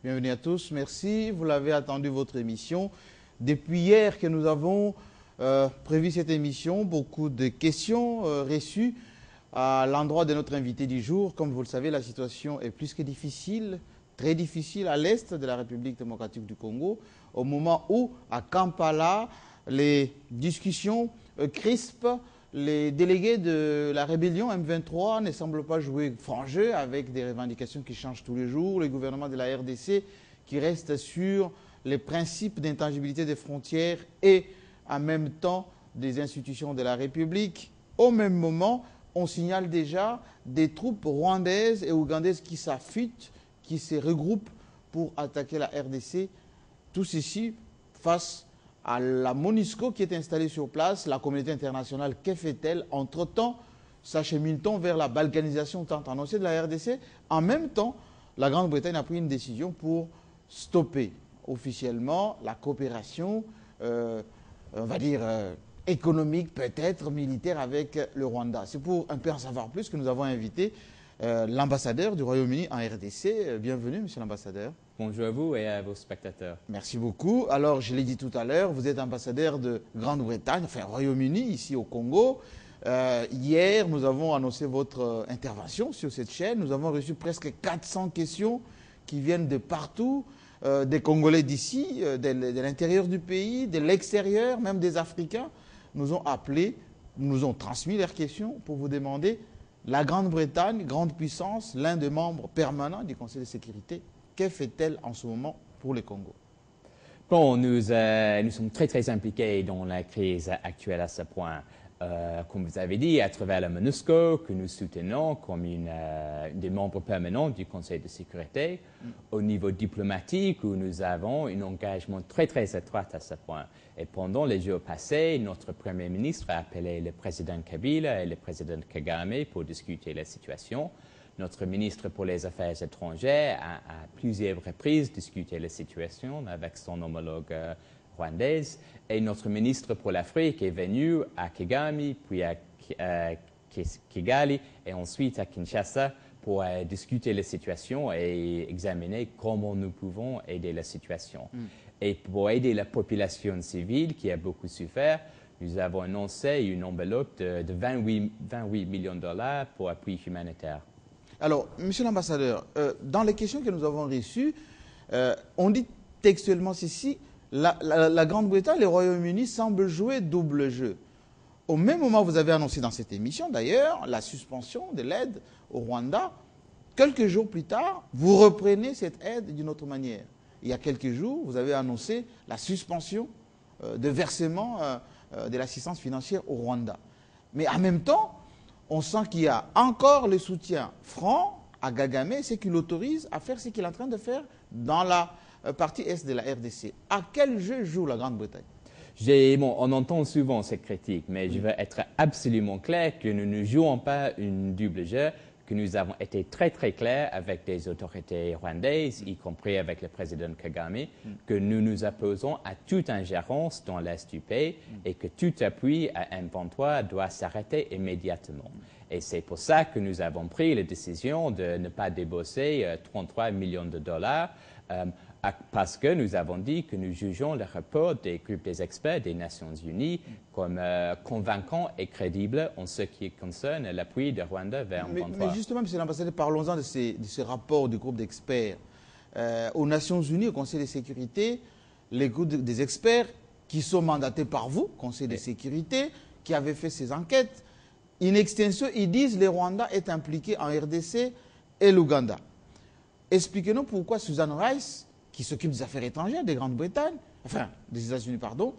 Bienvenue à tous, merci. Vous l'avez attendu votre émission. Depuis hier que nous avons prévu cette émission, beaucoup de questions reçues à l'endroit de notre invité du jour. Comme vous le savez, la situation est plus que difficile, très difficile à l'est de la République démocratique du Congo, au moment où, à Kampala, les discussions crispent. Les délégués de la rébellion M23 ne semblent pas jouer franc jeu avec des revendications qui changent tous les jours. Le gouvernement de la RDC qui reste sur les principes d'intangibilité des frontières et en même temps des institutions de la République. Au même moment, on signale déjà des troupes rwandaises et ougandaises qui s'affûtent, qui se regroupent pour attaquer la RDC. Tout ceci face à la MONUSCO qui est installée sur place, la communauté internationale, que fait-elle? Entre-temps, s'achemine-t-on vers la balkanisation tant annoncée de la RDC? En même temps, la Grande-Bretagne a pris une décision pour stopper officiellement la coopération, on va dire, économique, peut-être militaire avec le Rwanda. C'est pour un peu en savoir plus que nous avons invité l'ambassadeur du Royaume-Uni en RDC. Bienvenue, monsieur l'ambassadeur. Bonjour à vous et à vos spectateurs. Merci beaucoup. Alors, je l'ai dit tout à l'heure, vous êtes ambassadeur de Grande-Bretagne, enfin Royaume-Uni, ici au Congo. Hier, nous avons annoncé votre intervention sur cette chaîne. Nous avons reçu presque 400 questions qui viennent de partout, des Congolais d'ici, de l'intérieur du pays, de l'extérieur, même des Africains. Nous ont appelé, nous ont transmis leurs questions pour vous demander la Grande-Bretagne, grande puissance, l'un des membres permanents du Conseil de sécurité, que fait-elle en ce moment pour le Congo? Bon, nous sommes très impliqués dans la crise actuelle à ce point. Comme vous avez dit, à travers la MONUSCO, que nous soutenons comme des membres permanents du Conseil de sécurité, au niveau diplomatique, où nous avons un engagement très étroit à ce point. Et pendant les jours passés, notre Premier ministre a appelé le président Kabila et le président Kagame pour discuter la situation. Notre ministre pour les Affaires étrangères a à plusieurs reprises discuté la situation avec son homologue rwandaise. Et notre ministre pour l'Afrique est venu à Kigali, puis à Kigali et ensuite à Kinshasa pour discuter la situation et examiner comment nous pouvons aider la situation. Et pour aider la population civile qui a beaucoup souffert, nous avons annoncé une enveloppe de 28 millions de dollars pour appui humanitaire. Alors, monsieur l'ambassadeur, dans les questions que nous avons reçues, on dit textuellement ceci, la Grande-Bretagne, le Royaume-Uni semblent jouer double jeu. Au même moment, vous avez annoncé dans cette émission, d'ailleurs, la suspension de l'aide au Rwanda. Quelques jours plus tard, vous reprenez cette aide d'une autre manière. Il y a quelques jours, vous avez annoncé la suspension de versement de l'assistance financière au Rwanda. Mais en même temps, on sent qu'il y a encore le soutien franc à Kagame, ce qui l'autorise à faire ce qu'il est en train de faire dans la partie est de la RDC. À quel jeu joue la Grande-Bretagne? On entend souvent cette critique, mais je veux être absolument clair que nous ne jouons pas une double jeu, que nous avons été très clairs avec les autorités rwandaises, y compris avec le président Kagame, que nous nous opposons à toute ingérence dans l'Est du pays et que tout appui à M23 doit s'arrêter immédiatement. Et c'est pour ça que nous avons pris la décision de ne pas débourser 33 millions de dollars parce que nous avons dit que nous jugeons le rapport des groupes des experts des Nations Unies comme convaincant et crédible en ce qui concerne l'appui de Rwanda vers M23. Mais justement, monsieur l'ambassadeur, parlons-en de ce rapport du groupe d'experts. Aux Nations Unies, au Conseil de sécurité, les groupes des experts qui sont mandatés par vous, Conseil de sécurité, qui avaient fait ces enquêtes, in extenso, ils disent que le Rwanda est impliqué en RDC et l'Ouganda. Expliquez-nous pourquoi Susan Rice, qui s'occupe des affaires étrangères des Grande-Bretagne, enfin des États-Unis, pardon,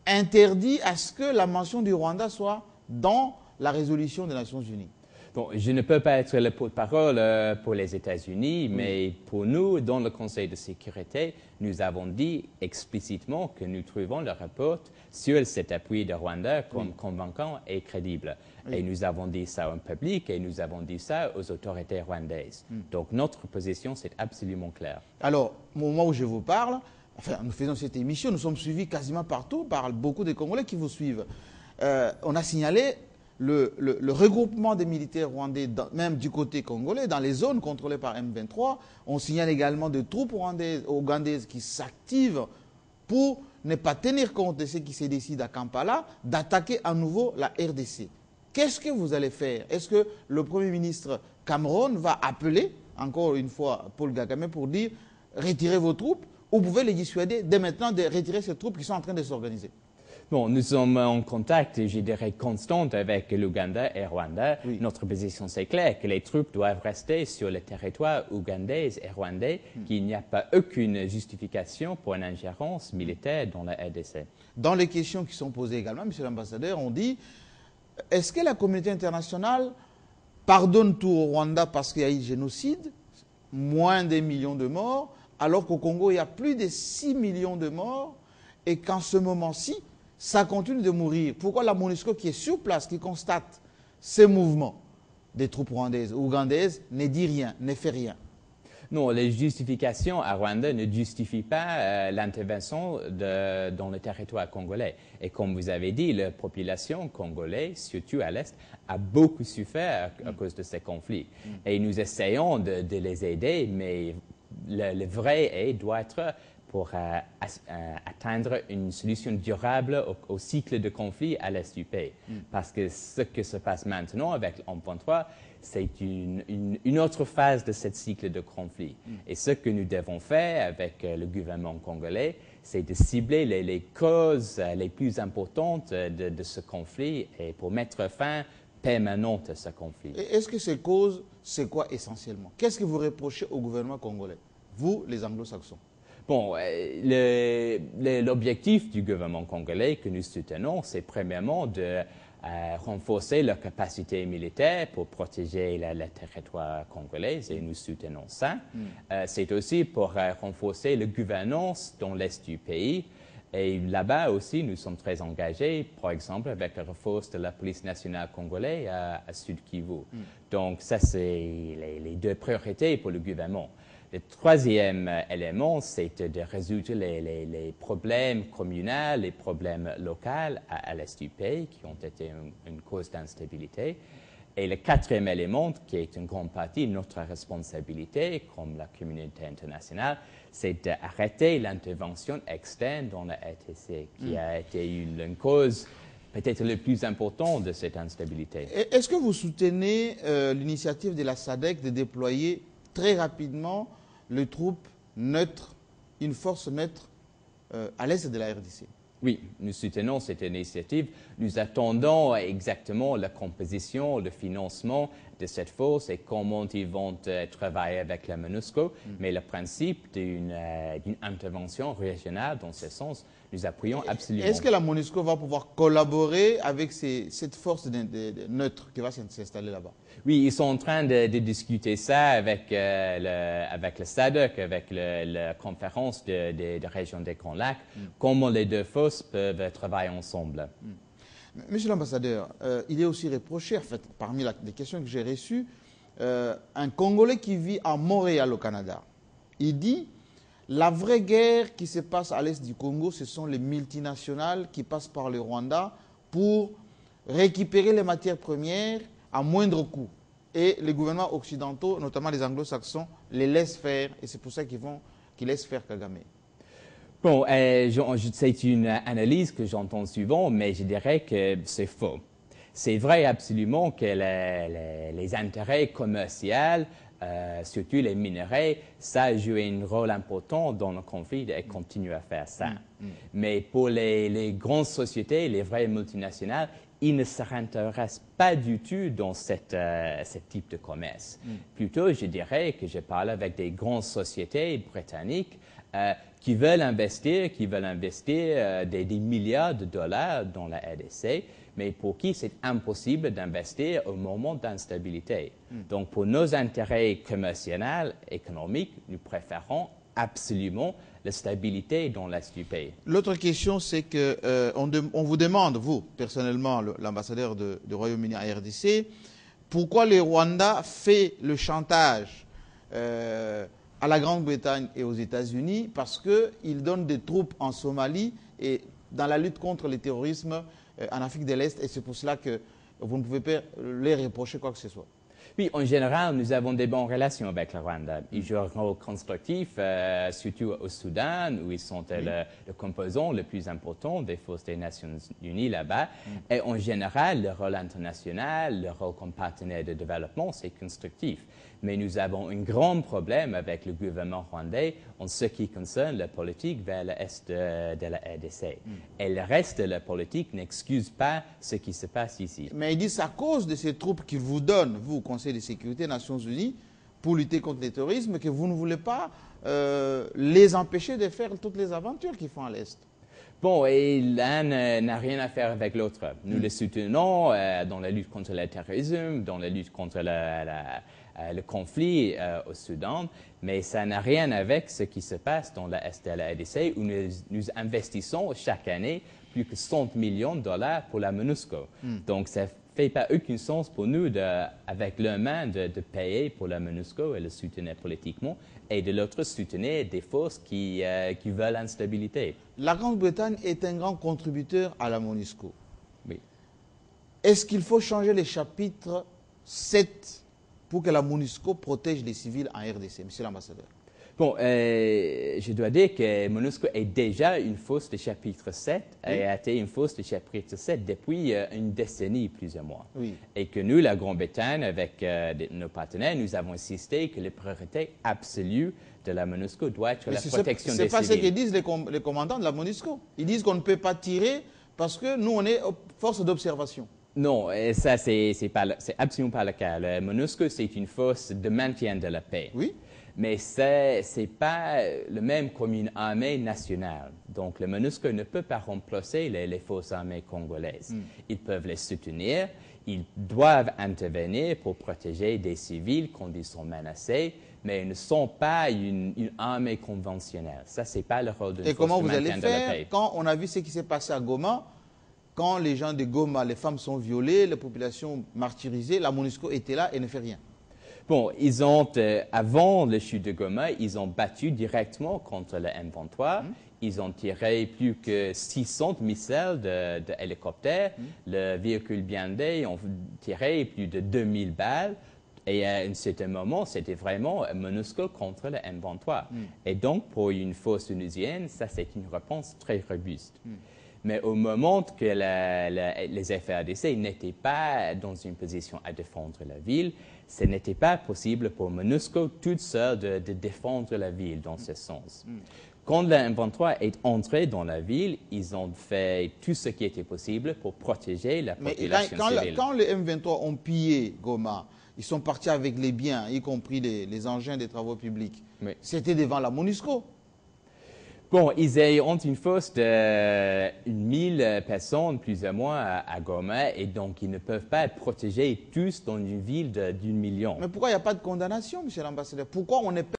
interdit à ce que la mention du Rwanda soit dans la résolution des Nations Unies. Bon, je ne peux pas être le porte-parole pour les États-Unis, mais pour nous, dans le Conseil de sécurité, nous avons dit explicitement que nous trouvons le rapport sur cet appui de Rwanda comme convaincant et crédible. Et nous avons dit ça en public et nous avons dit ça aux autorités rwandaises. Donc notre position, c'est absolument clair. Alors, au moment où je vous parle, enfin, nous faisons cette émission, nous sommes suivis quasiment partout par beaucoup de Congolais qui vous suivent. On a signalé le regroupement des militaires rwandais, même du côté congolais, dans les zones contrôlées par M23. On signale également des troupes ougandaises qui s'activent pour ne pas tenir compte de ce qui se décide à Kampala, d'attaquer à nouveau la RDC. Qu'est-ce que vous allez faire? Est-ce que le Premier ministre Cameron va appeler, encore une fois, Paul Kagame pour dire « retirez vos troupes » ou vous pouvez les dissuader dès maintenant de retirer ces troupes qui sont en train de s'organiser? Bon, nous sommes en contact, je dirais, constant avec l'Ouganda et Rwanda. Oui. Notre position, c'est clair, que les troupes doivent rester sur le territoire ougandais et rwandais, qu'il n'y a pas aucune justification pour une ingérence militaire dans la RDC. Dans les questions qui sont posées également, Monsieur l'ambassadeur, on dit, est-ce que la communauté internationale pardonne tout au Rwanda parce qu'il y a eu génocide, moins d'1 million de morts, alors qu'au Congo, il y a plus de 6 millions de morts, et qu'en ce moment-ci, ça continue de mourir? Pourquoi la MONUSCO qui est sur place, qui constate ces mouvements des troupes rwandaises ou ougandaises, ne dit rien, ne fait rien? Non, les justifications à Rwanda ne justifient pas l'intervention dans le territoire congolais. Et comme vous avez dit, la population congolaise, surtout à l'Est, a beaucoup souffert à cause de ces conflits. Et nous essayons de les aider, mais le vrai aide doit être pour atteindre une solution durable au cycle de conflit à l'est du pays. Parce que ce qui se passe maintenant avec l'M23, c'est une autre phase de ce cycle de conflit. Et ce que nous devons faire avec le gouvernement congolais, c'est de cibler les causes les plus importantes de ce conflit et pour mettre fin permanente à ce conflit. Est-ce que ces causes, c'est quoi essentiellement? Qu'est-ce que vous reprochez au gouvernement congolais, vous, les anglo-saxons? Bon, l'objectif du gouvernement congolais que nous soutenons, c'est premièrement de renforcer leur capacité militaire pour protéger le territoire congolais, et nous soutenons ça. C'est aussi pour renforcer la gouvernance dans l'est du pays. Et là-bas aussi, nous sommes très engagés, par exemple, avec la renforce de la police nationale congolaise à Sud Kivu. Donc, ça, c'est les deux priorités pour le gouvernement. Le troisième élément, c'est de résoudre les problèmes communaux, les problèmes locaux à l'est du pays qui ont été une cause d'instabilité. Et le quatrième élément, qui est une grande partie de notre responsabilité comme la communauté internationale, c'est d'arrêter l'intervention externe dans la RDC, qui a été une cause peut-être la plus importante de cette instabilité. Est-ce que vous soutenez l'initiative de la SADC de déployer très rapidement les troupes neutres, une force neutre à l'est de la RDC? Oui, nous soutenons cette initiative. Nous attendons exactement la composition, le financement de cette force et comment ils vont travailler avec la MONUSCO. Mais le principe d'une intervention régionale dans ce sens, nous appuyons absolument. Est-ce que la MONUSCO va pouvoir collaborer avec cette force neutre qui va s'installer là-bas? Oui, ils sont en train de discuter ça avec le SADC, avec la conférence de région des Grands Lacs, comment les deux forces peuvent travailler ensemble. Monsieur l'ambassadeur, il est aussi reproché, en fait, parmi les questions que j'ai reçues, un Congolais qui vit à Montréal au Canada. Il dit, la vraie guerre qui se passe à l'est du Congo, ce sont les multinationales qui passent par le Rwanda pour récupérer les matières premières à moindre coût. Et les gouvernements occidentaux, notamment les anglo-saxons, les laissent faire. Et c'est pour ça qu'ils laissent faire Kagame. Bon, c'est une analyse que j'entends souvent, mais je dirais que c'est faux. C'est vrai absolument que les intérêts commerciaux, surtout les minerais, ça joue un rôle important dans le conflit et continue à faire ça. Mais pour les grandes sociétés, les vraies multinationales, ils ne s'intéressent pas du tout dans ce type de commerce. Plutôt, je dirais que je parle avec des grandes sociétés britanniques qui veulent investir des milliards de dollars dans la RDC, mais pour qui c'est impossible d'investir au moment d'instabilité. Donc, pour nos intérêts commerciaux, économiques, nous préférons absolument la stabilité dans l'Est du pays. L'autre question, c'est qu'on vous demande, vous, personnellement, l'ambassadeur du Royaume-Uni à RDC, pourquoi le Rwanda fait le chantage à la Grande-Bretagne et aux États-Unis, parce qu'il donne des troupes en Somalie et dans la lutte contre le terrorisme en Afrique de l'Est, et c'est pour cela vous ne pouvez pas les reprocher quoi que ce soit. Oui, en général, nous avons des bonnes relations avec le Rwanda. Ils jouent un rôle constructif, surtout au Soudan, où ils sont le composant le plus important des forces des Nations Unies là-bas. Et en général, le rôle international, le rôle comme partenaire de développement, c'est constructif. Mais nous avons un grand problème avec le gouvernement rwandais en ce qui concerne la politique vers l'est de la RDC. Et le reste de la politique n'excuse pas ce qui se passe ici. Mais ils disent à cause de ces troupes qu'ils vous donnent, vous, au Conseil de sécurité des Nations Unies, pour lutter contre le terrorisme, que vous ne voulez pas les empêcher de faire toutes les aventures qu'ils font à l'Est. Bon, et l'un n'a rien à faire avec l'autre. Nous les soutenons dans la lutte contre le terrorisme, dans la lutte contre le conflit au Soudan, mais ça n'a rien avec ce qui se passe dans l'Est de la RDC, où nous investissons chaque année plus que 100 millions de dollars pour la MONUSCO. Donc, ça ne fait pas aucun sens pour nous, avec leurs mains, de payer pour la MONUSCO et le soutenir politiquement, et de l'autre soutenir des forces qui veulent l'instabilité. La Grande-Bretagne est un grand contributeur à la MONUSCO. Oui. Est-ce qu'il faut changer les chapitres 7 pour que la MONUSCO protège les civils en RDC, monsieur l'ambassadeur? Bon, je dois dire que MONUSCO est déjà une force de chapitre 7 et a été une force de chapitre 7 depuis une décennie, plus ou moins. Oui. Et que nous, la Grande-Bretagne, avec nos partenaires, nous avons insisté que la priorité absolue de la MONUSCO doit être la protection des civils. C'est pas ce que disent les commandants de la MONUSCO. Ils disent qu'on ne peut pas tirer parce que nous, on est force d'observation. Non, et ça, c'est absolument pas le cas. La MONUSCO, c'est une force de maintien de la paix. Oui. Mais ce n'est pas le même comme une armée nationale. Donc, le MONUSCO ne peut pas remplacer les forces armées congolaises. Ils peuvent les soutenir, ils doivent intervenir pour protéger des civils quand ils sont menacés, mais ils ne sont pas une armée conventionnelle. Ça, ce n'est pas le rôle d'une force de maintien de la paix. Et comment vous allez faire quand on a vu ce qui s'est passé à Goma, quand les gens de Goma, les femmes sont violées, les populations martyrisées, la MONUSCO était là et ne fait rien? Bon, ils ont, avant le chute de Goma, ils ont battu directement contre le M23. Ils ont tiré plus que 600 missiles de hélicoptères. Le véhicule blindé ont tiré plus de 2000 balles. Et à un certain moment, c'était vraiment MONUSCO contre le M23. Et donc, pour une force onusienne, ça, c'est une réponse très robuste. Mais au moment que les FARDC n'étaient pas dans une position à défendre la ville, ce n'était pas possible pour MONUSCO toute seule de défendre la ville dans ce sens. Quand le M23 est entré dans la ville, ils ont fait tout ce qui était possible pour protéger la population civile. Quand les M23 ont pillé Goma, ils sont partis avec les biens, y compris les engins des travaux publics. Oui. C'était devant la MONUSCO. Bon, ils ont une force de 1000 personnes, plus ou moins, à Goma, et donc ils ne peuvent pas être protégés tous dans une ville d'1 million. Mais pourquoi il n'y a pas de condamnation, monsieur l'ambassadeur? Pourquoi on n'est pas